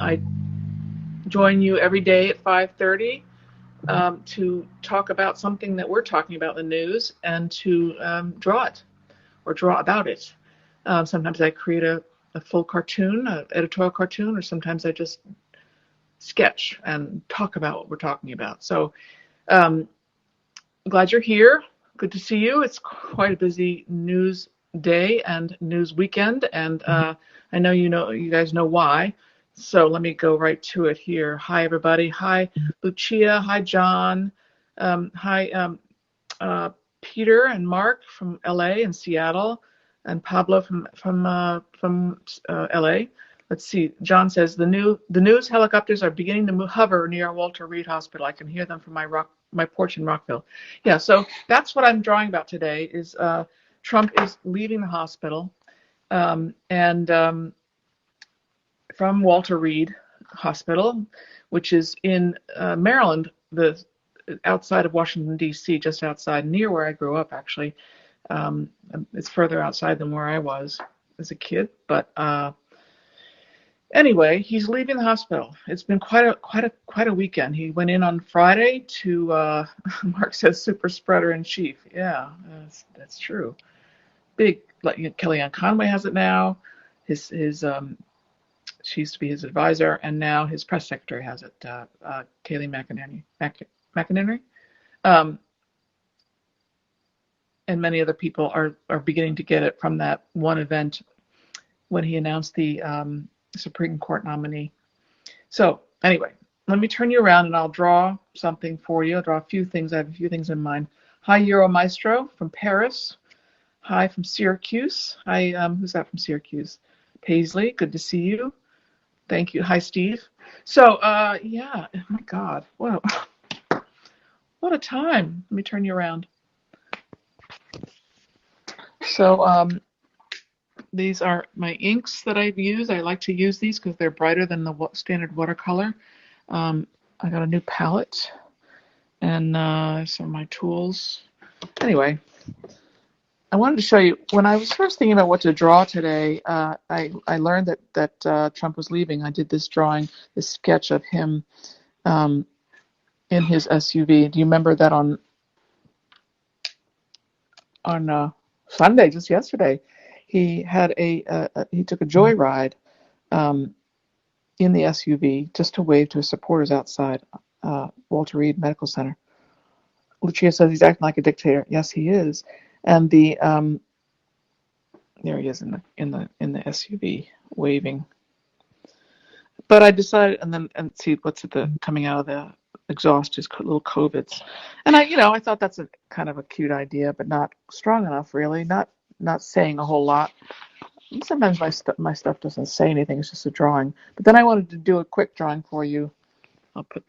I join you every day at 5:30 to talk about something that we're talking about in the news and to draw it or draw about it. Sometimes I create a full cartoon, an editorial cartoon, or sometimes I just sketch and talk about what we're talking about. So um, I'm glad you're here. Good to see you. It's quite a busy news day and news weekend, and I know you guys know why. So let me go right to it here. Hi everybody. Hi Lucia. Hi John. Hi Peter and Mark from LA and Seattle, and Pablo from LA. Let's see. John says the news helicopters are beginning to hover near Walter Reed Hospital. I can hear them from my porch in Rockville. Yeah, so that's what I'm drawing about today. Is Trump is leaving the hospital, and from Walter Reed Hospital, which is in Maryland, the outside of Washington D.C., just outside, near where I grew up. Actually, um, it's further outside than where I was as a kid, but anyway, he's leaving the hospital. It's been quite a weekend. He went in on Friday to Mark says super spreader in chief. Yeah, that's true. Big, like Kellyanne Conway has it now. His she used to be his advisor, and now his press secretary has it. Kayleigh McEnany. Um, and many other people are beginning to get it from that one event when he announced the Supreme Court nominee. So anyway, let me turn you around and I'll draw something for you. I'll draw a few things. I have a few things in mind. Hi, Euro Maestro from Paris. Hi from Syracuse. Hi, who's that from Syracuse? Paisley, good to see you. Thank you. Hi, Steve. So, yeah, oh my God, what a time. Let me turn you around. So, these are my inks that I've used. I like to use these because they're brighter than the standard watercolor. I got a new palette, and some of my tools. Anyway, I wanted to show you, when I was first thinking about what to draw today, I learned that Trump was leaving. I did this drawing, this sketch of him in his SUV. Do you remember that on Sunday, just yesterday? He had he took a joyride in the SUV just to wave to his supporters outside Walter Reed Medical Center. Lucia says he's acting like a dictator. Yes, he is. And there he is in the SUV waving. But I decided, and see what's coming out of the exhaust is little COVIDs, and I thought that's a kind of a cute idea, but not strong enough, really. Not saying a whole lot. Sometimes my stuff doesn't say anything. It's just a drawing. But then I wanted to do a quick drawing for you. I'll put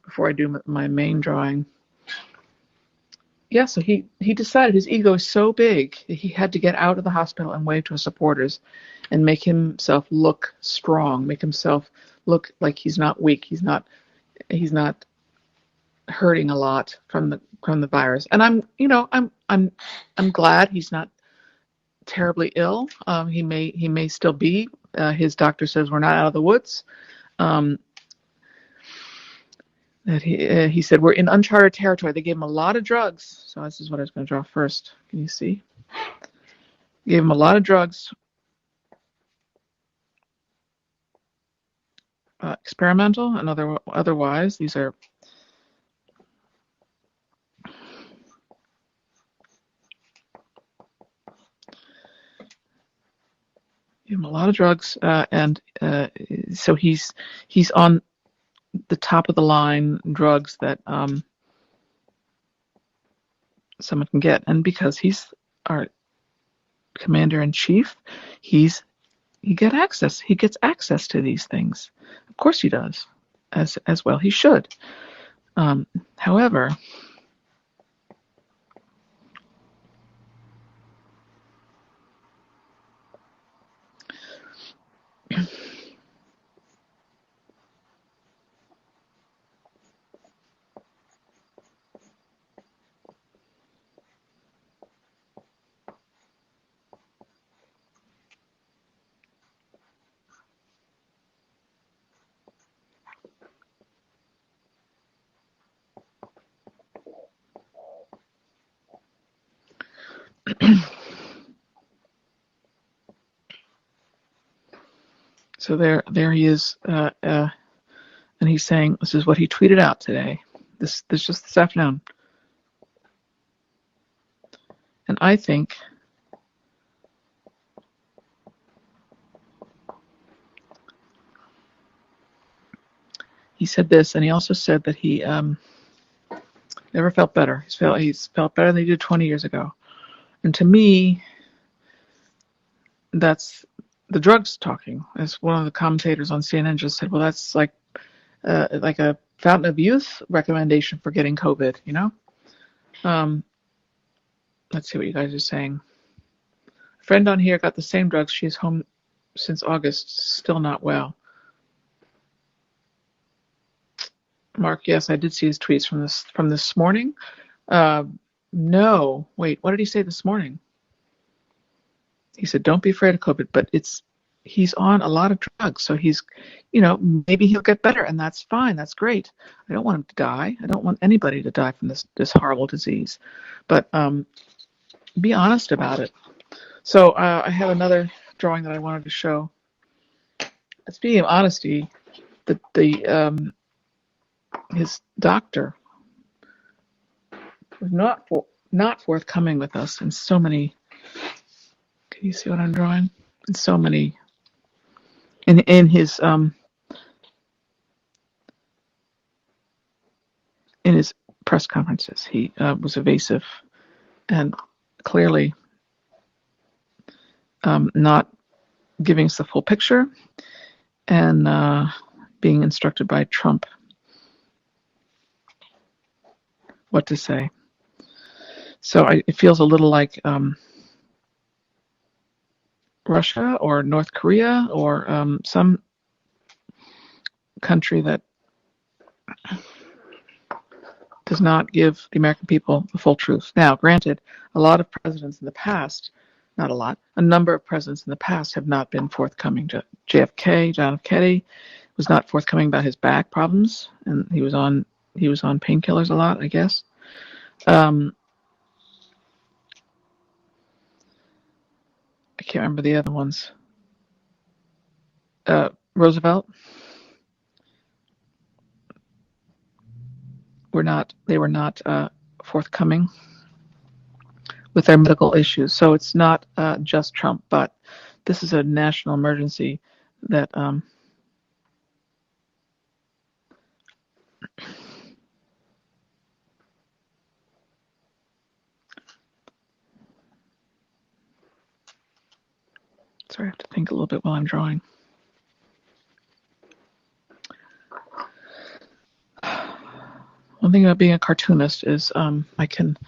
before I do my main drawing. Yeah, so he decided his ego is so big that he had to get out of the hospital and wave to his supporters and make himself look strong, make himself look like he's not weak, he's not hurting a lot from the virus. And I'm glad he's not terribly ill. He may still be. His doctor says we're not out of the woods. That he said we're in uncharted territory. They gave him a lot of drugs. So this is what I was going to draw first. Can you see? Gave him a lot of drugs. Experimental and otherwise. These are gave him a lot of drugs, and so he's on the top of the line drugs that someone can get, and because he's our commander in chief, he gets access to these things. Of course he does, as well he should. However, So there he is, and he's saying this is what he tweeted out today. This just this afternoon, and I think he said this, and he also said that he never felt better. He's felt better than he did 20 years ago, and to me, that's the drugs talking. As one of the commentators on CNN just said, well, that's like a fountain of youth recommendation for getting COVID. Let's see what you guys are saying. A friend on here got the same drugs. She's home since August, still not well. Mark, yes, I did see his tweets from this morning. No, wait, what did he say this morning? He said, "Don't be afraid of COVID," but he's on a lot of drugs, so he's, maybe he'll get better, and that's fine. That's great. I don't want him to die. I don't want anybody to die from this horrible disease, but be honest about it. So I have another drawing that I wanted to show. Speaking of honesty, his doctor was not forthcoming with us in so many. Can you see what I'm drawing? In so many. In his press conferences, he was evasive and clearly not giving us the full picture, and being instructed by Trump what to say. So it feels a little like Russia or North Korea or some country that does not give the American people the full truth. Now, granted, a lot of presidents in the past, not a lot, a number of presidents in the past have not been forthcoming. JFK, John F. Kennedy, was not forthcoming about his back problems, and he was on painkillers a lot, I guess. I can't remember the other ones. Roosevelt. They were not forthcoming with their medical issues. So it's not just Trump, but this is a national emergency that sorry, I have to think a little bit while I'm drawing. One thing about being a cartoonist is I can,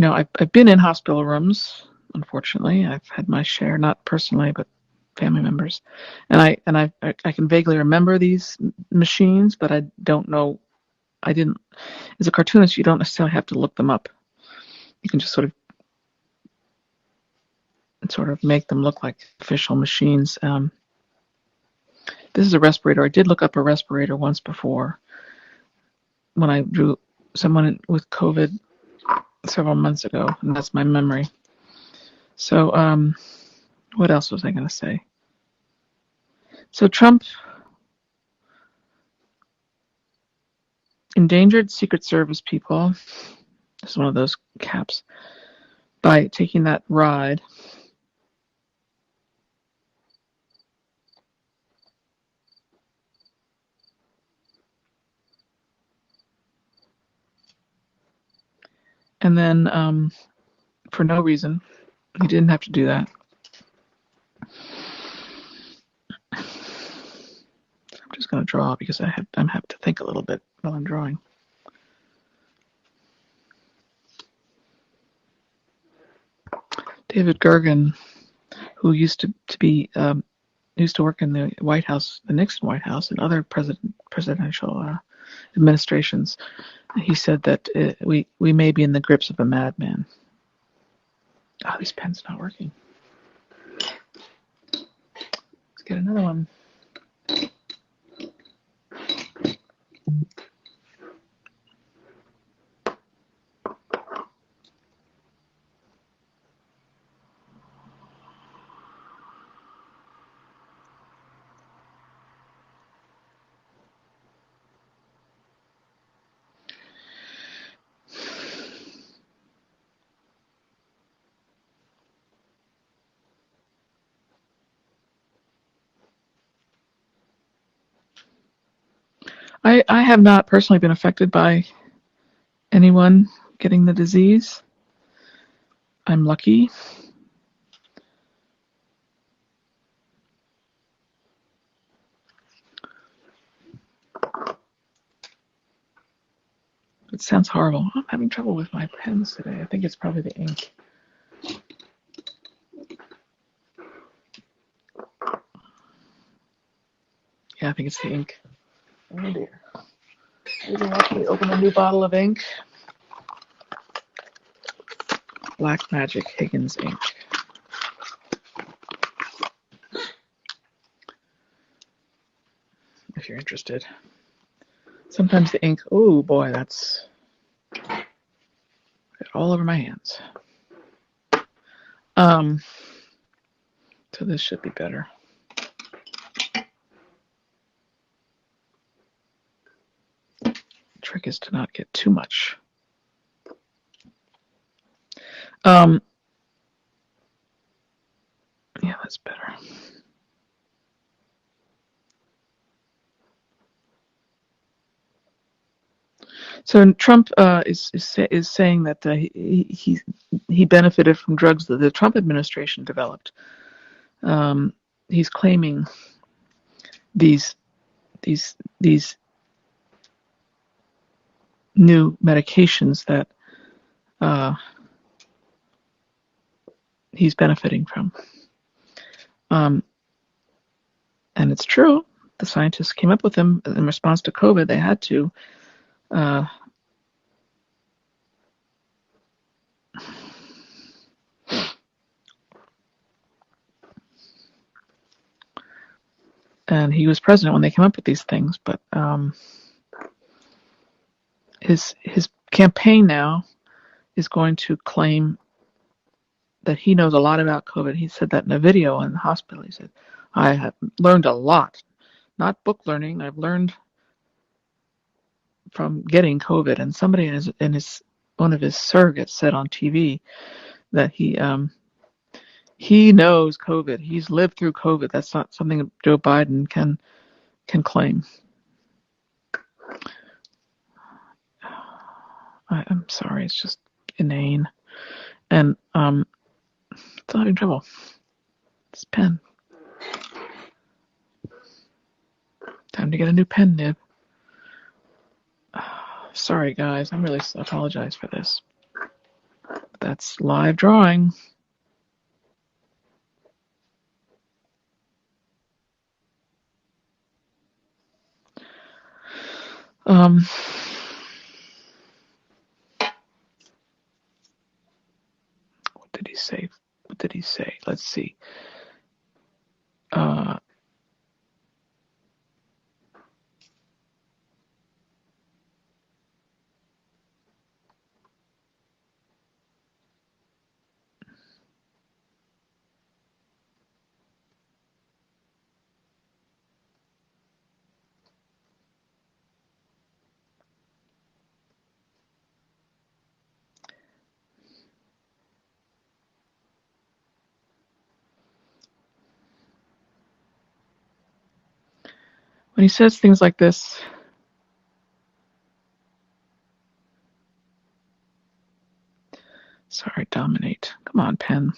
I've been in hospital rooms. Unfortunately, I've had my share, not personally, but family members, and I can vaguely remember these machines, but I don't know. I didn't. As a cartoonist, you don't necessarily have to look them up. You can just sort of make them look like official machines. This is a respirator. I did look up a respirator once before when I drew someone with COVID several months ago, and that's my memory. So, what else was I going to say? So Trump endangered Secret Service people. This is one of those caps. By taking that ride. And then, for no reason, he didn't have to do that. I'm just going to draw because I'm having to think a little bit while I'm drawing. David Gergen, who used to work in the White House, the Nixon White House, and other presidential administrations, he said that we may be in the grips of a madman. Oh, this pen's not working. Let's get another one. I have not personally been affected by anyone getting the disease. I'm lucky. It sounds horrible. I'm having trouble with my pens today. I think it's probably the ink. Yeah, I think it's the ink. Oh dear. Maybe I'll actually open a new bottle of ink. Black Magic Higgins ink. If you're interested. Sometimes the ink, oh boy, that's all over my hands. So this should be better. The trick is to not get too much. Yeah, that's better. So Trump is saying that he benefited from drugs that the Trump administration developed. He's claiming these new medications that he's benefiting from. And it's true. The scientists came up with them in response to COVID. They had to. And he was president when they came up with these things. But his campaign now is going to claim that he knows a lot about COVID. He said that in a video in the hospital. He said, I have learned a lot. Not book learning. I've learned from getting COVID. And somebody in one of his surrogates said on TV that he knows COVID. He's lived through COVID. That's not something Joe Biden can claim. I'm sorry. It's just inane. And still having trouble. This pen. Time to get a new pen nib. Sorry, guys. I really apologize for this. That's live drawing. What did he say? What did he say? Let's see. When he says things like this, sorry, dominate. Come on, pen.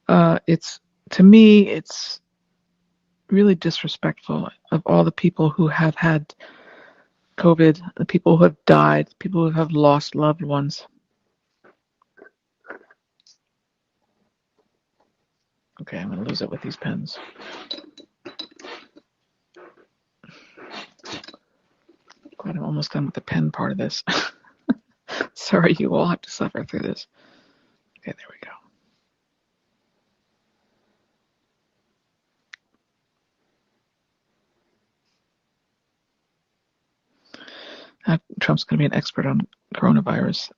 To me, it's really disrespectful of all the people who have had COVID, the people who have died, people who have lost loved ones. Okay, I'm going to lose it with these pens. Glad I'm almost done with the pen part of this. Sorry, you all have to suffer through this. Okay, there we go. Trump's going to be an expert on coronavirus.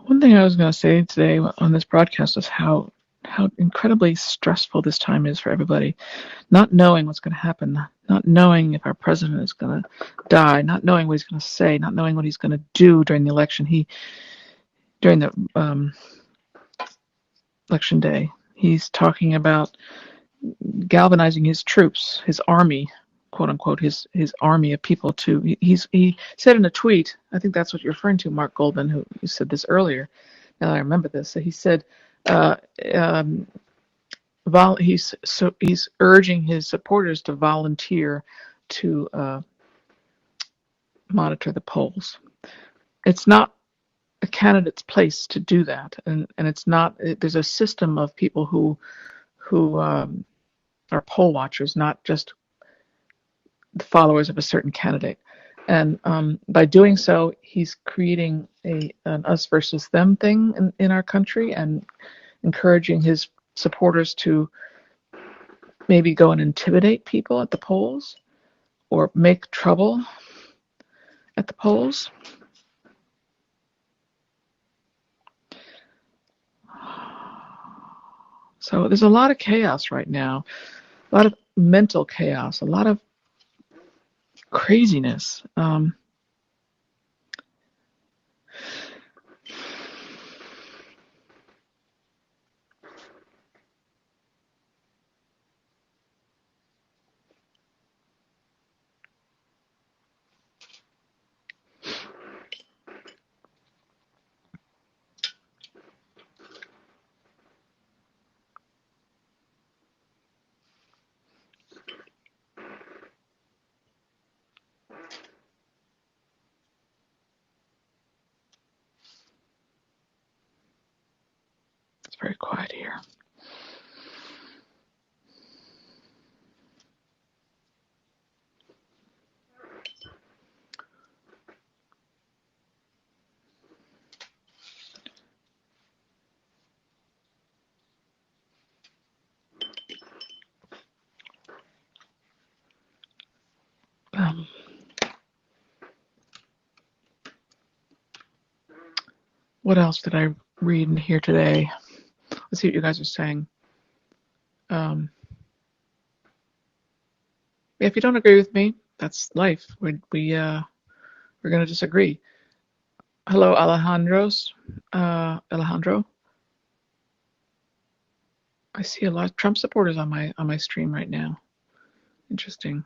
One thing I was going to say today on this broadcast is how how incredibly stressful this time is for everybody. Not knowing what's going to happen, not knowing if our president is going to die, not knowing what he's going to say, not knowing what he's going to do during the election. During the election day, he's talking about galvanizing his troops, his army, quote unquote, his army of people to. He said in a tweet, I think that's what you're referring to, Mark Goldman, who you said this earlier. Now I remember this. So he said. Uh, um, he's urging his supporters to volunteer to monitor the polls. It's not a candidate's place to do that, and it's not. There's a system of people who are poll watchers, not just the followers of a certain candidate. And by doing so, he's creating an us versus them thing in our country, and encouraging his supporters to maybe go and intimidate people at the polls or make trouble at the polls. So there's a lot of chaos right now, a lot of mental chaos, a lot of craziness. It's very quiet here. What else did I read in here today? Let's see what you guys are saying. If you don't agree with me, that's life. We're going to disagree. Hello, Alejandro. I see a lot of Trump supporters on my stream right now. Interesting.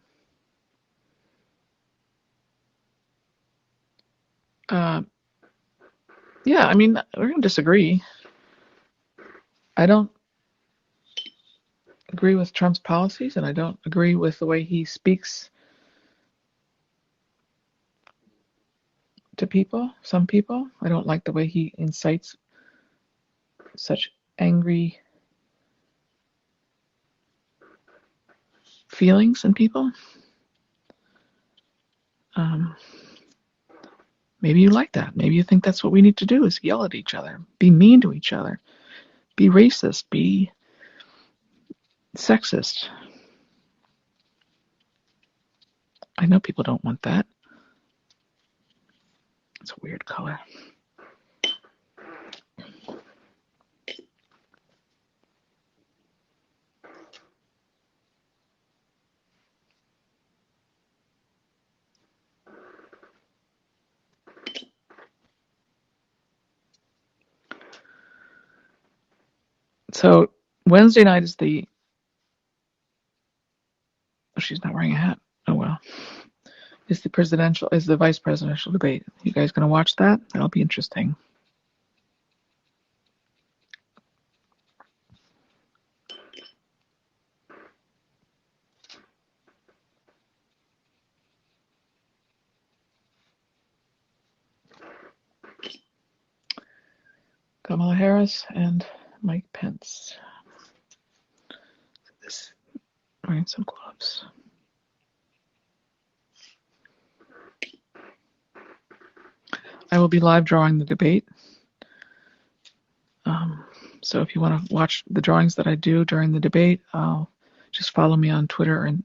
Yeah, I mean, we're going to disagree. I don't agree with Trump's policies, and I don't agree with the way he speaks to people, some people. I don't like the way he incites such angry feelings in people. Maybe you like that. Maybe you think that's what we need to do, is yell at each other, be mean to each other, be racist, be sexist. I know people don't want that. It's a weird color. So Wednesday night is the. Oh, she's not wearing a hat. Oh well. Is the vice presidential debate. You guys gonna watch that? That'll be interesting. Kamala Harris and Mike Pence. This wearing some gloves. I will be live drawing the debate. So if you want to watch the drawings that I do during the debate, just follow me on Twitter, and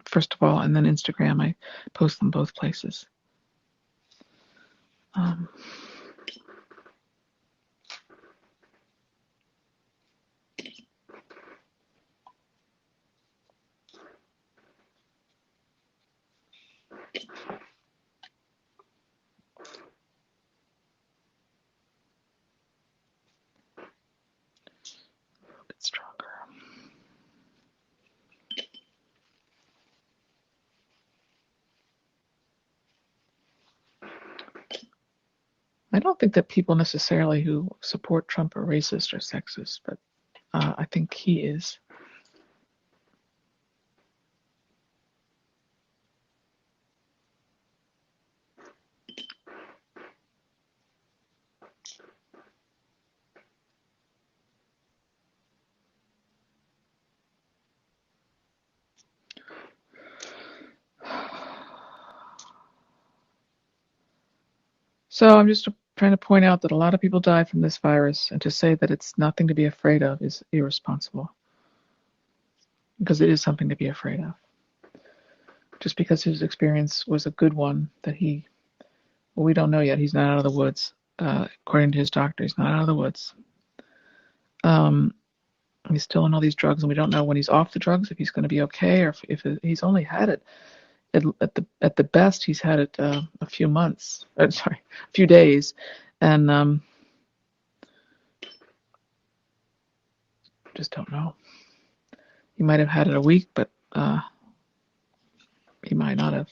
first of all, and then Instagram. I post them both places. I don't think that people necessarily who support Trump are racist or sexist, but I think he is. So I'm just trying to point out that a lot of people die from this virus, and to say that it's nothing to be afraid of is irresponsible, because it is something to be afraid of. Just because his experience was a good one, that well, we don't know yet. He's not out of the woods. According to his doctor, he's not out of the woods. He's still on all these drugs, and we don't know when he's off the drugs if he's going to be okay, or if he's only had it at the best, he's had it a few months. Sorry, a few days, and just don't know. He might have had it a week, but he might not have.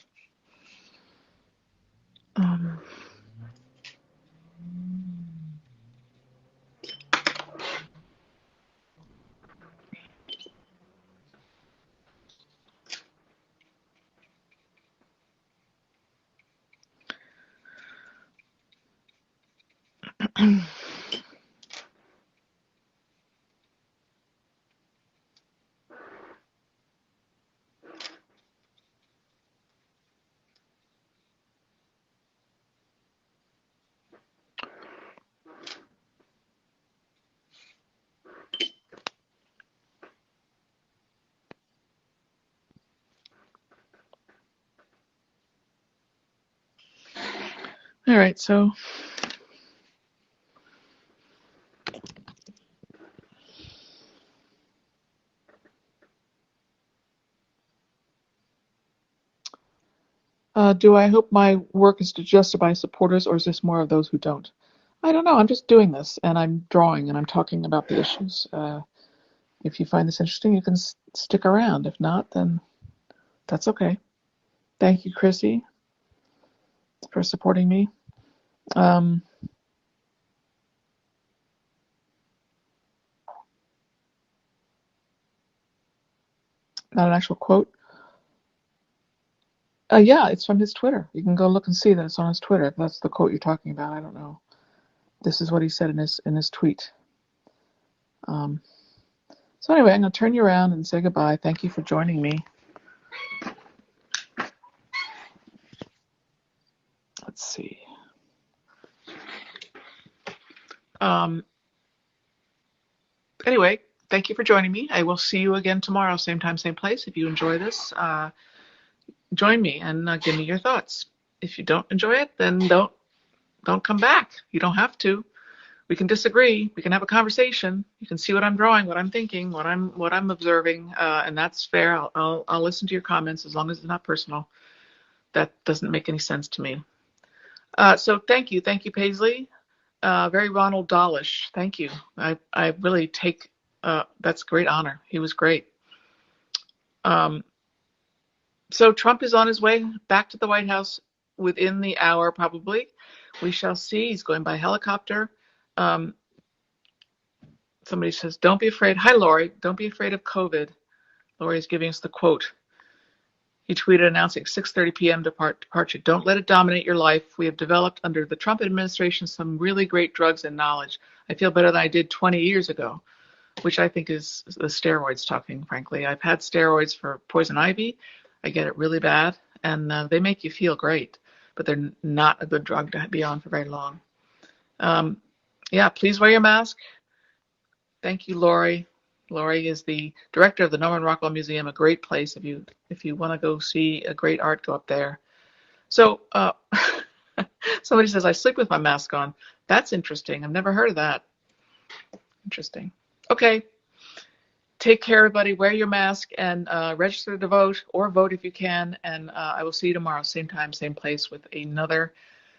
All right, so do I hope my work is digested by supporters, or is this more of those who don't? I don't know. I'm just doing this, and I'm drawing, and I'm talking about the issues. If you find this interesting, you can stick around. If not, then that's okay. Thank you, Chrissy, for supporting me. Not an actual quote. Yeah, it's from his Twitter. You can go look and see that it's on his Twitter. If that's the quote you're talking about, I don't know. This is what he said in his tweet. So anyway, I'm going to turn you around and say goodbye. Thank you for joining me. Let's see. Anyway, thank you for joining me. I will see you again tomorrow, same time, same place. If you enjoy this, join me and give me your thoughts. If you don't enjoy it, then don't come back. You don't have to. We can disagree. We can have a conversation. You can see what I'm drawing, what I'm thinking, what I'm observing, and that's fair. I'll listen to your comments as long as it's not personal. That doesn't make any sense to me. So thank you, Paisley. Very Ronald Dahlish. Thank you. I really take that's a great honor. He was great. So Trump is on his way back to the White House within the hour, probably. We shall see. He's going by helicopter. Somebody says, "Don't be afraid." Hi, Lori. Don't be afraid of COVID. Lori is giving us the quote. He tweeted announcing 6:30 p.m. departure. Don't let it dominate your life. We have developed under the Trump administration some really great drugs and knowledge. I feel better than I did 20 years ago, which I think is the steroids talking, frankly. I've had steroids for poison ivy. I get it really bad, and they make you feel great, but they're not a good drug to be on for very long. Yeah, please wear your mask. Thank you, Lori. Lori is the director of the Norman Rockwell Museum, a great place. If you want to go see a great art, go up there. So somebody says, I sleep with my mask on. That's interesting. I've never heard of that. Interesting. Okay. Take care, everybody. Wear your mask and register to vote, or vote if you can. And I will see you tomorrow, same time, same place, with another